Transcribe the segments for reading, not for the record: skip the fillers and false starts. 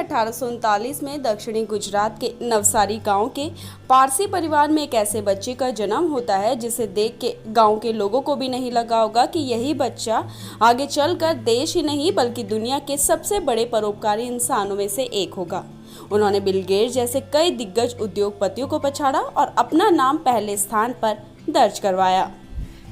1839 में दक्षिणी गुजरात के नवसारी गांव के पारसी परिवार में एक ऐसे बच्चे का जन्म होता है जिसे देख के गांव के लोगों को भी नहीं लगा होगा कि यही बच्चा आगे चलकर देश ही नहीं बल्कि दुनिया के सबसे बड़े परोपकारी इंसानों में से एक होगा। उन्होंने बिल गेट्स जैसे कई दिग्गज उद्योगपतियों को पछाड़ा और अपना नाम पहले स्थान पर दर्ज करवाया।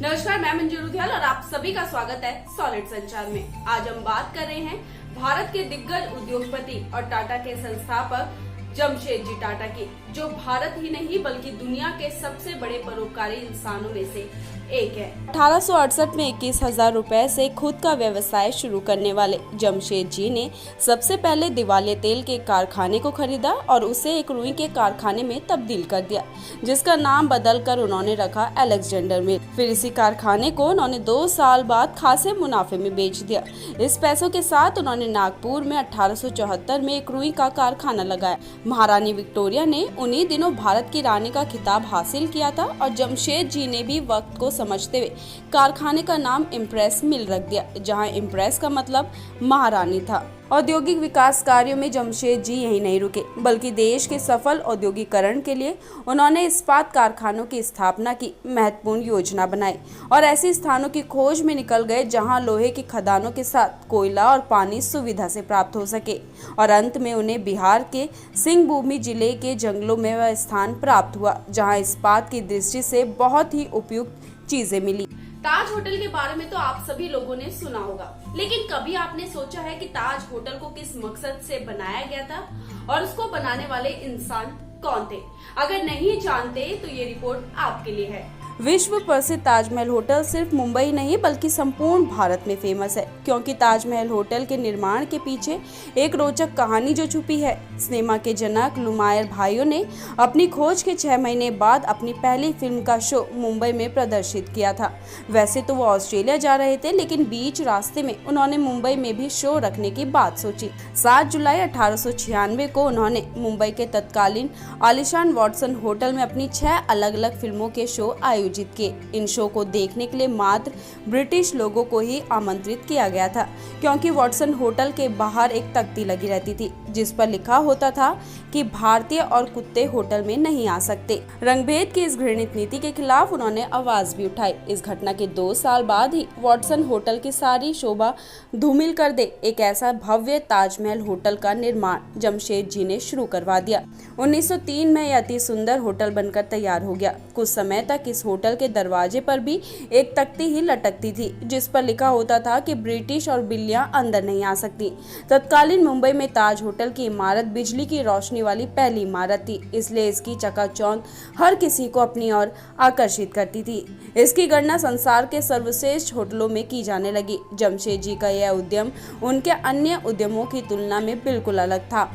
नमस्कार, मैं मंजू रुधियाल और आप सभी का स्वागत है सॉलिड संचार में। आज हम बात कर रहे हैं भारत के दिग्गज उद्योगपति और टाटा के संस्थापक जमशेदजी टाटा की, जो भारत ही नहीं बल्कि दुनिया के सबसे बड़े परोपकारी इंसानों में से एक है। 1868 में 21,000 रुपए से खुद का व्यवसाय शुरू करने वाले जमशेदजी ने सबसे पहले दिवालिया तेल के कारखाने को खरीदा और उसे एक रुई के कारखाने में तब्दील कर दिया, जिसका नाम बदलकर उन्होंने रखा अलेक्जेंडर मिल। फिर इसी कारखाने को उन्होंने 2 साल बाद खासे मुनाफे में बेच दिया। इस पैसों के साथ उन्होंने नागपुर में 1874 में एक रुई का कारखाना लगाया। महारानी विक्टोरिया ने उन्हीं दिनों भारत की रानी का खिताब हासिल किया था और जमशेदजी ने भी वक्त को समझते हुए कारखाने का नाम इम्प्रेस मिल रख दिया, जहां इम्प्रेस का मतलब महारानी था। औद्योगिक विकास कार्यों में जमशेदजी यही नहीं रुके, बल्कि देश के सफल औद्योगिकरण के लिए उन्होंने इस्पात कारखानों की स्थापना की महत्वपूर्ण योजना बनाई और ऐसे स्थानों की खोज में निकल गए जहां लोहे की खदानों के साथ कोयला और पानी सुविधा से प्राप्त हो सके, और अंत में उन्हें बिहार के सिंहभूमि जिले के जंगलों में वह स्थान प्राप्त हुआ जहाँ इस्पात की दृष्टि से बहुत ही उपयुक्त चीजें मिली। ताज होटल के बारे में तो आप सभी लोगों ने सुना होगा, लेकिन कभी आपने सोचा है कि ताज होटल को किस मकसद से बनाया गया था और उसको बनाने वाले इंसान कौन थे? अगर नहीं जानते तो ये रिपोर्ट आपके लिए है। विश्व प्रसिद्ध ताजमहल होटल सिर्फ मुंबई नहीं बल्कि संपूर्ण भारत में फेमस है, क्योंकि ताजमहल होटल के निर्माण के पीछे एक रोचक कहानी जो छुपी है। सिनेमा के जनक लुमायर भाइयों ने अपनी खोज के 6 महीने बाद अपनी पहली फिल्म का शो मुंबई में प्रदर्शित किया था। वैसे तो वो ऑस्ट्रेलिया जा रहे थे, लेकिन बीच रास्ते में उन्होंने मुंबई में भी शो रखने की बात सोची। 7 जुलाई 1896 को उन्होंने मुंबई के तत्कालीन आलिशान वॉटसन होटल में अपनी 6 अलग अलग फिल्मों के शो आयोजित किए। इन शो को देखने के लिए मात्र ब्रिटिश लोगों को ही आमंत्रित किया गया था, क्योंकि वॉटसन होटल के बाहर एक तख्ती लगी रहती थी जिस पर लिखा होता था कि भारतीय और कुत्ते होटल में नहीं आ सकते। रंगभेद की इस घृणित नीति के खिलाफ उन्होंने आवाज भी उठाई। इस घटना के 2 साल बाद ही वॉटसन होटल की सारी शोभा धूमिल कर दे एक ऐसा भव्य ताजमहल होटल का निर्माण जमशेदजी ने शुरू करवा दिया। 1903 में यह अति सुंदर होटल बनकर तैयार हो गया। कुछ समय तक इस होटल के दरवाजे पर भी एक तख्ती ही लटकती थी जिस पर लिखा होता था कि ब्रिटिश और बिल्लियां अंदर नहीं आ सकती। तत्कालीन मुंबई में ताज होटल की इमारत बिजली की रोशनी वाली पहली इमारत थी, इसलिए इसकी चकाचौंध हर किसी को अपनी ओर आकर्षित करती थी। इसकी गणना संसार के सर्वश्रेष्ठ होटलों में की जाने लगी। जमशेदजी का यह उद्यम उनके अन्य उद्यमों की तुलना में बिल्कुल अलग था।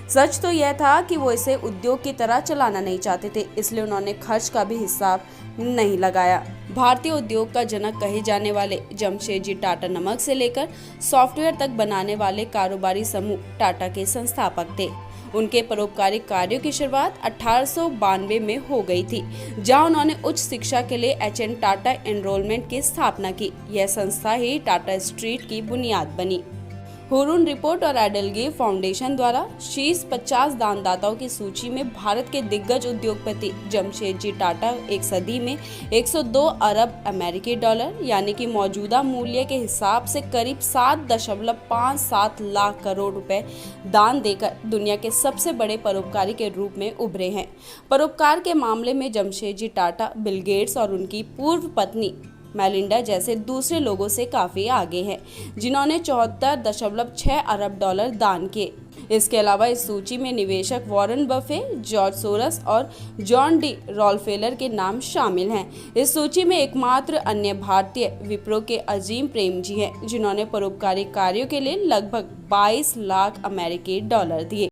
सच तो यह था कि वो इसे उद्योग की तरह चलाना नहीं चाहते थे, इसलिए उन्होंने खर्च का भी हिसाब नहीं लगाया। भारतीय उद्योग का जनक कहे जाने वाले जमशेदजी टाटा नमक से लेकर सॉफ्टवेयर तक बनाने वाले कारोबारी समूह टाटा के संस्थापक थे। उनके परोपकारी कार्यों की शुरुआत 1892 में हो गई थी, जहां उन्होंने उच्च शिक्षा के लिए HN टाटा एनरोलमेंट की स्थापना की। यह संस्था ही टाटा स्ट्रीट की बुनियाद बनी। हुरून रिपोर्ट और एडलगी फाउंडेशन द्वारा शीर्ष 50 दानदाताओं की सूची में भारत के दिग्गज उद्योगपति जमशेदजी टाटा एक सदी में 102 अरब अमेरिकी डॉलर यानी कि मौजूदा मूल्य के हिसाब से करीब 7.57 लाख करोड़ रुपए दान देकर दुनिया के सबसे बड़े परोपकारी के रूप में उभरे हैं। परोपकार के मामले में जमशेदजी टाटा बिल गेट्स और उनकी पूर्व पत्नी मेलिंडा जैसे दूसरे लोगों से काफी आगे हैं, जिन्होंने 74.6 अरब डॉलर दान किए। इसके अलावा इस सूची में निवेशक वॉरेन बफे, जॉर्ज सोरस और जॉन डी रॉकफेलर के नाम शामिल हैं। इस सूची में एकमात्र अन्य भारतीय विप्रो के अजीम प्रेमजी हैं, जिन्होंने परोपकारी कार्यों के लिए लगभग 22 लाख अमेरिकी डॉलर दिए।